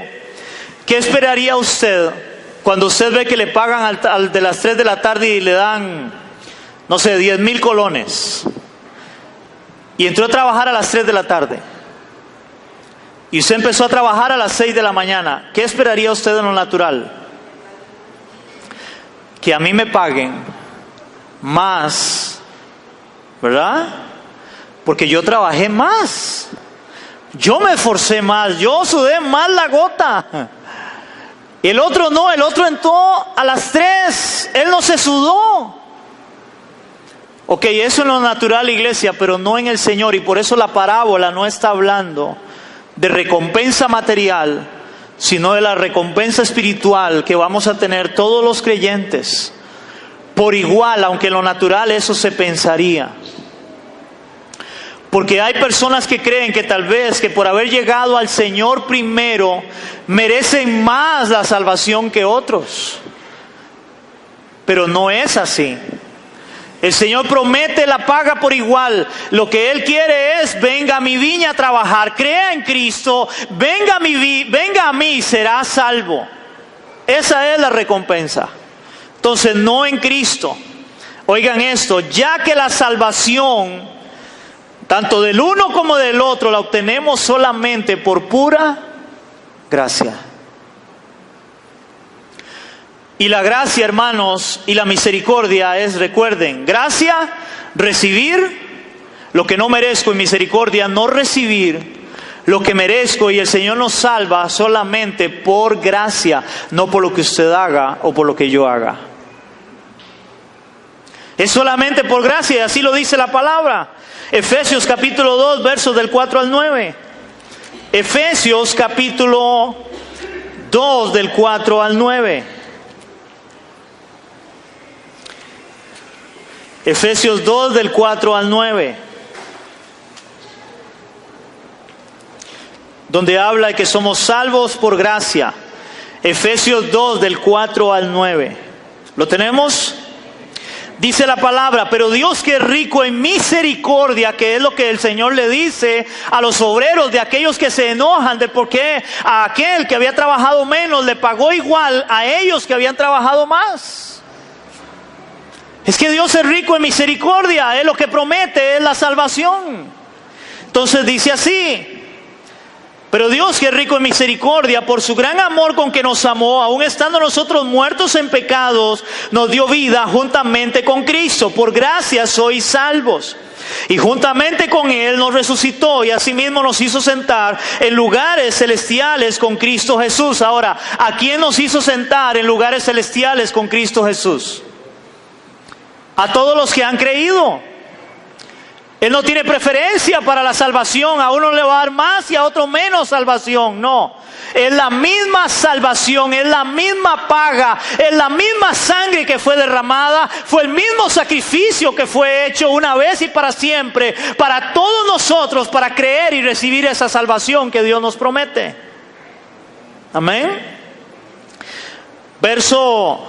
¿qué esperaría usted cuando usted ve que le pagan al de las 3 de la tarde y le dan, no sé, 10,000 colones? y entró a trabajar a las 3 de la tarde. Y usted empezó a trabajar a las 6 de la mañana. ¿Qué esperaría usted en lo natural? Que a mí me paguen más, ¿verdad? Porque yo trabajé más. Yo me esforcé más. Yo sudé más la gota. El otro no, el otro entró a las 3. Él no se sudó. Ok, eso en lo natural, iglesia, pero no en el Señor. Y por eso la parábola no está hablando de recompensa material, sino de la recompensa espiritual que vamos a tener todos los creyentes por igual, aunque en lo natural eso se pensaría. Porque hay personas que creen que tal vez que por haber llegado al Señor primero merecen más la salvación que otros. Pero no es así. El Señor promete la paga por igual. Lo que Él quiere es: venga a mi viña a trabajar, crea en Cristo, venga a mí y será salvo. Esa es la recompensa. Entonces, no en Cristo. Oigan esto: ya que la salvación, tanto del uno como del otro, la obtenemos solamente por pura gracia. Y la gracia, hermanos, y la misericordia es, recuerden, gracia, recibir lo que no merezco, y misericordia, no recibir lo que merezco. Y el Señor nos salva solamente por gracia, no por lo que usted haga o por lo que yo haga. Es solamente por gracia, y así lo dice la palabra. Efesios capítulo 2, versos del 4 al 9. Efesios capítulo 2, del 4 al 9. Efesios 2, del 4 al 9. Donde habla de que somos salvos por gracia. Efesios 2, del 4 al 9. ¿Lo tenemos? Dice la palabra: pero Dios, que es rico en misericordia, que es lo que el Señor le dice a los obreros, de aquellos que se enojan de por qué a aquel que había trabajado menos le pagó igual a ellos que habían trabajado más. Es que Dios es rico en misericordia, es lo que promete, es la salvación. Entonces dice así: pero Dios, que es rico en misericordia, por su gran amor con que nos amó, aun estando nosotros muertos en pecados, nos dio vida juntamente con Cristo. Por gracia sois salvos. Y juntamente con Él nos resucitó, y asimismo nos hizo sentar en lugares celestiales con Cristo Jesús. Ahora, ¿a quién nos hizo sentar en lugares celestiales con Cristo Jesús? A todos los que han creído. Él no tiene preferencia para la salvación. A uno le va a dar más y a otro menos salvación. No. Es la misma salvación, es la misma paga, es la misma sangre que fue derramada. Fue el mismo sacrificio que fue hecho una vez y para siempre, para todos nosotros, para creer y recibir esa salvación que Dios nos promete. Amén. Verso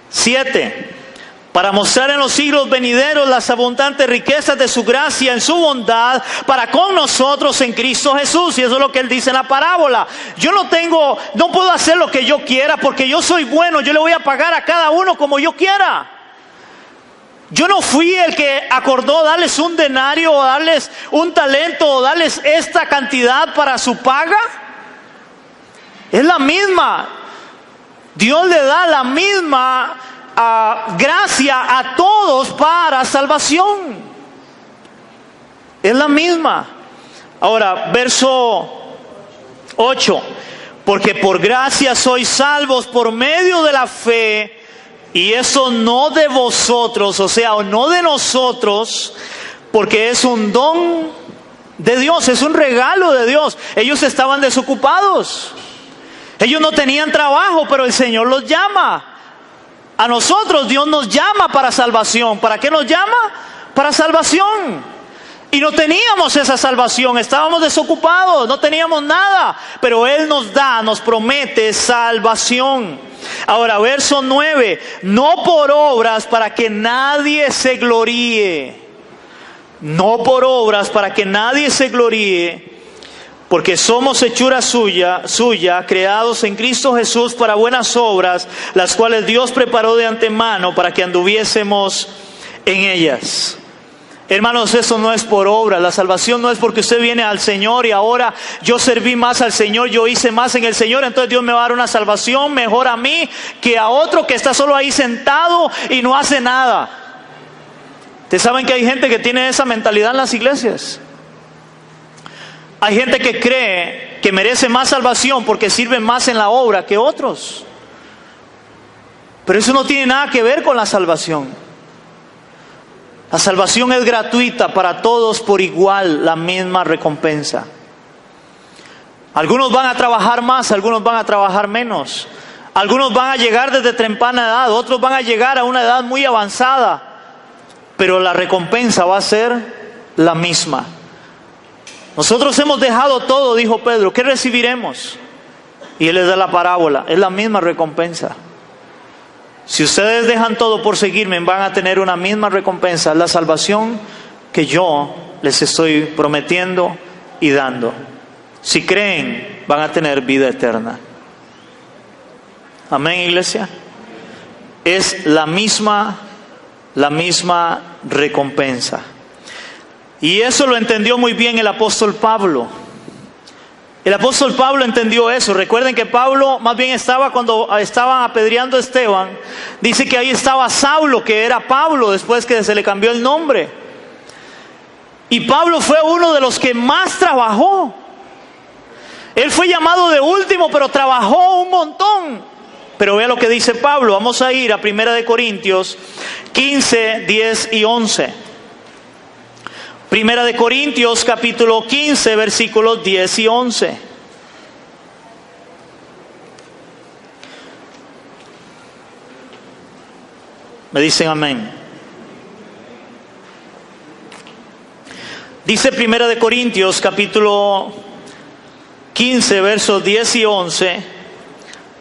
7. Para mostrar en los siglos venideros las abundantes riquezas de su gracia en su bondad para con nosotros en Cristo Jesús. Y eso es lo que Él dice en la parábola. Yo no puedo hacer lo que yo quiera porque yo soy bueno. Yo le voy a pagar a cada uno como yo quiera. Yo no fui el que acordó darles un denario o darles un talento o darles esta cantidad para su paga. Es la misma. Dios le da la misma gracia a todos para salvación. Es la misma. Ahora, verso 8. Porque por gracia sois salvos por medio de la fe, y eso no de vosotros, o sea, no de nosotros, porque es un don de Dios, es un regalo de Dios. Ellos estaban desocupados. Ellos no tenían trabajo, pero el Señor los llama. A nosotros Dios nos llama para salvación. ¿Para qué nos llama? Para salvación. Y no teníamos esa salvación, estábamos desocupados, no teníamos nada. Pero Él nos promete salvación. Ahora, verso 9. No por obras para que nadie se gloríe. No por obras para que nadie se gloríe. Porque somos hechura suya, creados en Cristo Jesús para buenas obras, las cuales Dios preparó de antemano para que anduviésemos en ellas. Hermanos, eso no es por obra. La salvación no es porque usted viene al Señor y ahora yo serví más al Señor, yo hice más en el Señor, entonces Dios me va a dar una salvación mejor a mí que a otro que está solo ahí sentado y no hace nada. Ustedes saben que hay gente que tiene esa mentalidad en las iglesias. Hay gente que cree que merece más salvación porque sirve más en la obra que otros. Pero eso no tiene nada que ver con la salvación. La salvación es gratuita para todos por igual, la misma recompensa. Algunos van a trabajar más, algunos van a trabajar menos. Algunos van a llegar desde temprana edad, otros van a llegar a una edad muy avanzada. Pero la recompensa va a ser la misma. Nosotros hemos dejado todo, dijo Pedro, ¿qué recibiremos? Y él les da la parábola, es la misma recompensa. Si ustedes dejan todo por seguirme, van a tener una misma recompensa, la salvación que yo les estoy prometiendo y dando. Si creen, van a tener vida eterna. Amén, iglesia. Es la misma recompensa. Y eso lo entendió muy bien el apóstol Pablo. El apóstol Pablo entendió eso. Recuerden que Pablo más bien estaba cuando estaban apedreando a Esteban. Dice que ahí estaba Saulo, que era Pablo, después que se le cambió el nombre. Y Pablo fue uno de los que más trabajó. Él fue llamado de último, pero trabajó un montón. Pero vea lo que dice Pablo. Vamos a ir a 1 Corintios 15, 10 y 11. 1 Corintios capítulo 15, versículos 10 y 11. Me dicen amén. Dice 1 Corintios capítulo 15, versos 10 y 11.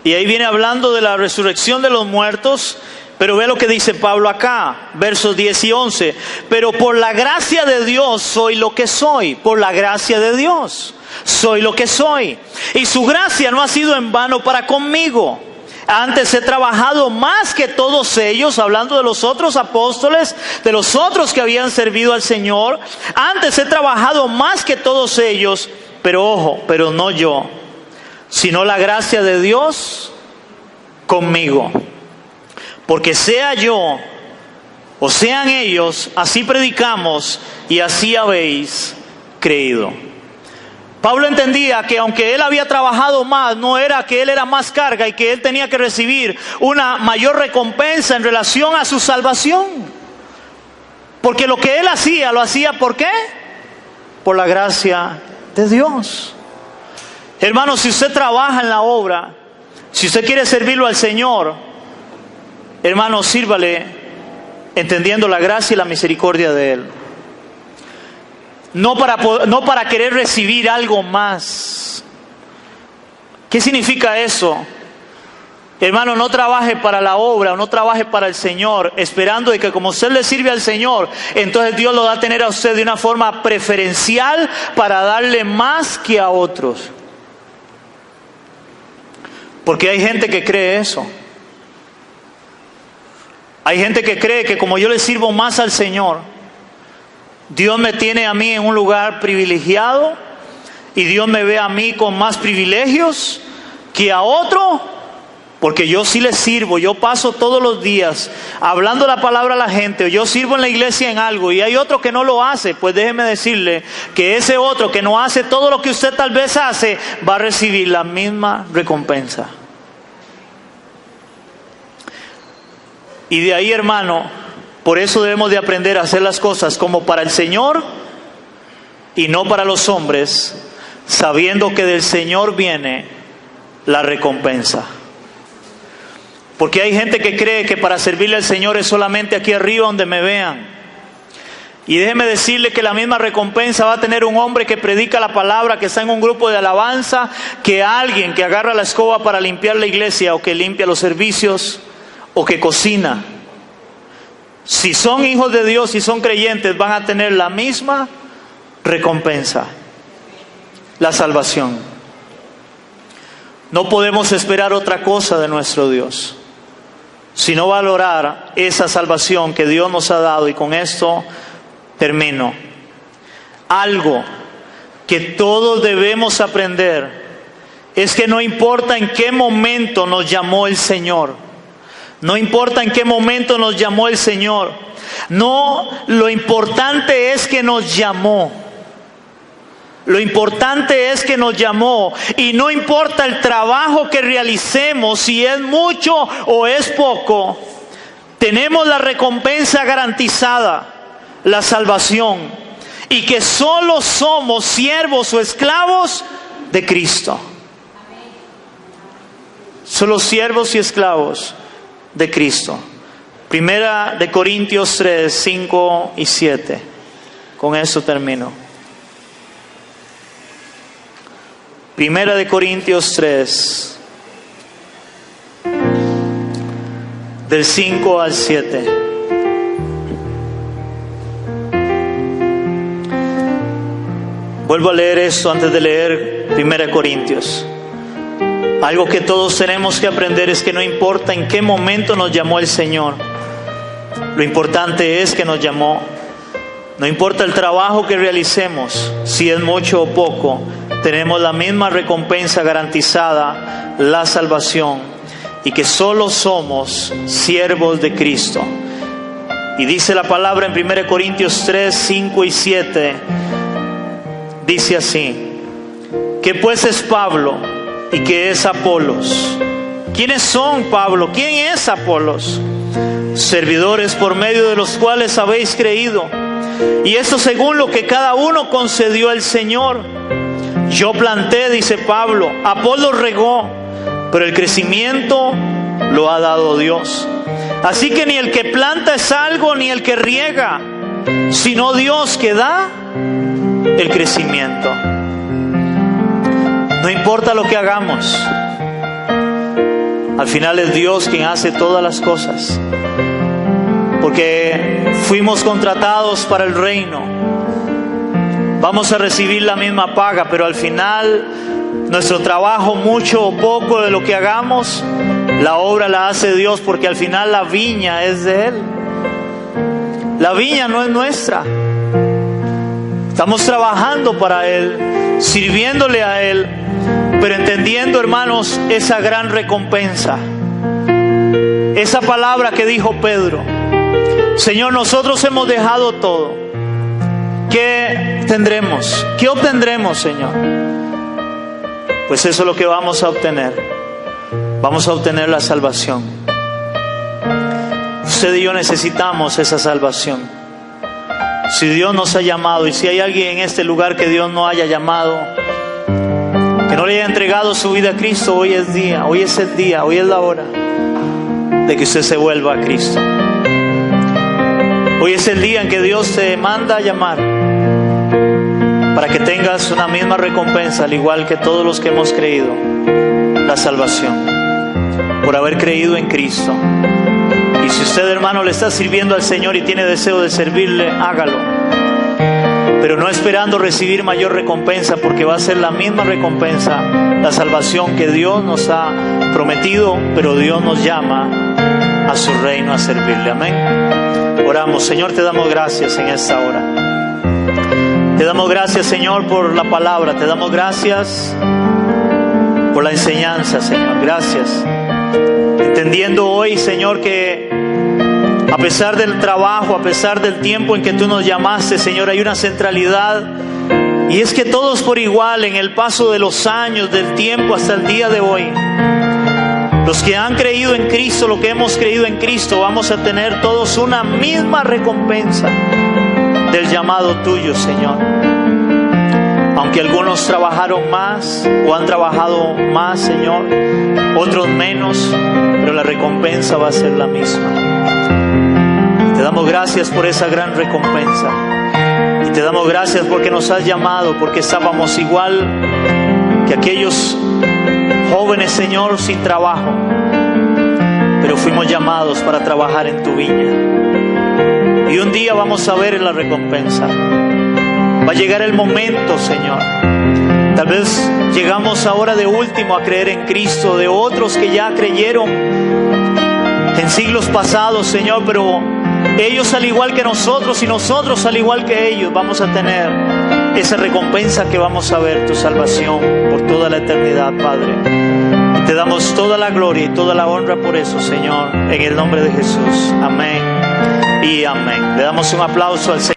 Y ahí viene hablando de la resurrección de los muertos. Pero ve lo que dice Pablo acá, versos 10 y 11. Pero por la gracia de Dios soy lo que soy. Por la gracia de Dios soy lo que soy. Y su gracia no ha sido en vano para conmigo. Antes he trabajado más que todos ellos, hablando de los otros apóstoles, de los otros que habían servido al Señor. Antes he trabajado más que todos ellos, pero ojo, pero no yo, sino la gracia de Dios conmigo. Porque sea yo o sean ellos, así predicamos y así habéis creído. Pablo entendía que aunque él había trabajado más, no era que él era más carga y que él tenía que recibir una mayor recompensa en relación a su salvación. Porque lo que él hacía, lo hacía ¿por qué? Por la gracia de Dios. Hermano, si usted trabaja en la obra, si usted quiere servirlo al Señor, hermano, sírvale entendiendo la gracia y la misericordia de Él. No para querer recibir algo más. ¿Qué significa eso? Hermano, no trabaje para la obra o no trabaje para el Señor esperando de que como usted le sirve al Señor, entonces Dios lo va a tener a usted de una forma preferencial para darle más que a otros. Porque hay gente que cree eso. Hay gente que cree que como yo le sirvo más al Señor, Dios me tiene a mí en un lugar privilegiado y Dios me ve a mí con más privilegios que a otro, porque yo sí le sirvo. Yo paso todos los días hablando la palabra a la gente, o yo sirvo en la iglesia en algo y hay otro que no lo hace. Pues déjeme decirle que ese otro que no hace todo lo que usted tal vez hace va a recibir la misma recompensa. Y de ahí, hermano, por eso debemos de aprender a hacer las cosas como para el Señor y no para los hombres, sabiendo que del Señor viene la recompensa. Porque hay gente que cree que para servirle al Señor es solamente aquí arriba donde me vean. Y déjeme decirle que la misma recompensa va a tener un hombre que predica la palabra, que está en un grupo de alabanza, que alguien que agarra la escoba para limpiar la iglesia o que limpia los servicios o que cocina. Si son hijos de Dios y son creyentes, van a tener la misma recompensa, la salvación. No podemos esperar otra cosa de nuestro Dios, sino valorar esa salvación que Dios nos ha dado. Y con esto Termino. Algo que todos debemos aprender es que no importa en qué momento nos llamó el Señor. No importa en qué momento nos llamó el Señor. No, lo importante es que nos llamó. Lo importante es que nos llamó, y no importa el trabajo que realicemos, si es mucho o es poco, tenemos la recompensa garantizada, la salvación, y que solo somos siervos o esclavos de Cristo. Solo siervos y esclavos de Cristo. Primera de Corintios 3, 5 y 7. Con eso termino. Primera de Corintios 3, del 5 al 7. Vuelvo a leer esto antes de leer Primera de Corintios. Algo que todos tenemos que aprender es que no importa en qué momento nos llamó el Señor. Lo importante es que nos llamó. No importa el trabajo que realicemos, si es mucho o poco, tenemos la misma recompensa garantizada, la salvación, y que solo somos siervos de Cristo. Y dice la palabra en 1 Corintios 3, 5 y 7, dice así: ¿qué pues es Pablo y qué es Apolos? ¿Quiénes son Pablo? ¿Quién es Apolos? Servidores por medio de los cuales habéis creído, y esto según lo que cada uno concedió al Señor. Yo planté, dice Pablo, Apolos regó, pero el crecimiento lo ha dado Dios. Así que ni el que planta es algo, ni el que riega, sino Dios que da el crecimiento. No importa lo que hagamos, al final es Dios quien hace todas las cosas, porque fuimos contratados para el reino. Vamos a recibir la misma paga, pero al final nuestro trabajo, mucho o poco de lo que hagamos, la obra la hace Dios, porque al final la viña es de Él. La viña no es nuestra. Estamos trabajando para Él, sirviéndole a Él, pero entendiendo, hermanos, esa gran recompensa. Esa palabra que dijo Pedro: Señor, nosotros hemos dejado todo. ¿Qué tendremos? ¿Qué obtendremos, Señor? Pues eso es lo que vamos a obtener. Vamos a obtener la salvación. Usted y yo necesitamos esa salvación. Si Dios nos ha llamado, y si hay alguien en este lugar que Dios no haya llamado, que no le haya entregado su vida a Cristo, hoy es día, hoy es el día, hoy es la hora de que usted se vuelva a Cristo. Hoy es el día en que Dios te manda a llamar para que tengas una misma recompensa, al igual que todos los que hemos creído, la salvación, por haber creído en Cristo. Y si usted, hermano, le está sirviendo al Señor y tiene deseo de servirle, hágalo, pero no esperando recibir mayor recompensa, porque va a ser la misma recompensa, la salvación que Dios nos ha prometido, pero Dios nos llama a su reino a servirle. Amén. Oramos. Señor, te damos gracias en esta hora. Te damos gracias, Señor, por la palabra. Te damos gracias por la enseñanza, Señor. Gracias. Entendiendo hoy, Señor, que a pesar del trabajo, a pesar del tiempo en que tú nos llamaste, Señor, hay una centralidad. Y es que todos por igual, en el paso de los años, del tiempo hasta el día de hoy, los que han creído en Cristo, lo que hemos creído en Cristo, vamos a tener todos una misma recompensa del llamado tuyo, Señor. Aunque algunos trabajaron más o han trabajado más, Señor, otros menos, pero la recompensa va a ser la misma. Te damos gracias por esa gran recompensa. Y te damos gracias porque nos has llamado, porque estábamos igual que aquellos jóvenes, Señor, sin trabajo, pero fuimos llamados para trabajar en tu viña. Y un día vamos a ver la recompensa. Va a llegar el momento, Señor. Tal vez llegamos ahora de último a creer en Cristo, de otros que ya creyeron en siglos pasados, Señor, pero ellos al igual que nosotros y nosotros al igual que ellos vamos a tener esa recompensa que vamos a ver, tu salvación por toda la eternidad, Padre. Y te damos toda la gloria y toda la honra por eso, Señor, en el nombre de Jesús. Amén y amén. Le damos un aplauso al Señor.